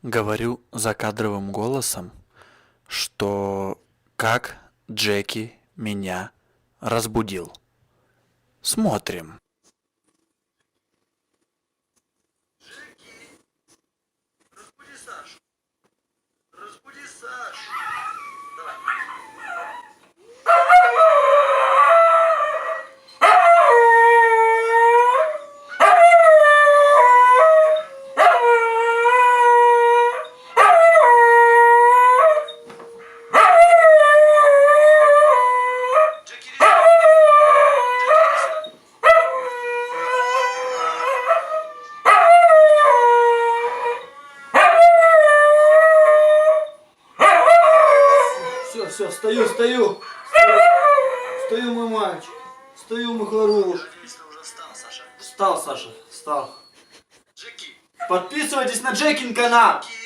Говорю закадровым голосом, что как Джеки меня разбудил. Смотрим. Джеки, разбуди Сашу. Разбуди Сашу. Давай. Джеки, иди сюда. Джеки, иди сюда. Все, стою. Стою, мой мальчик. Стою, мой хороший. Если уже встал, Саша. Встал, Саша, встал. Джеки. Подписывайтесь на Джекин канал. Джеки.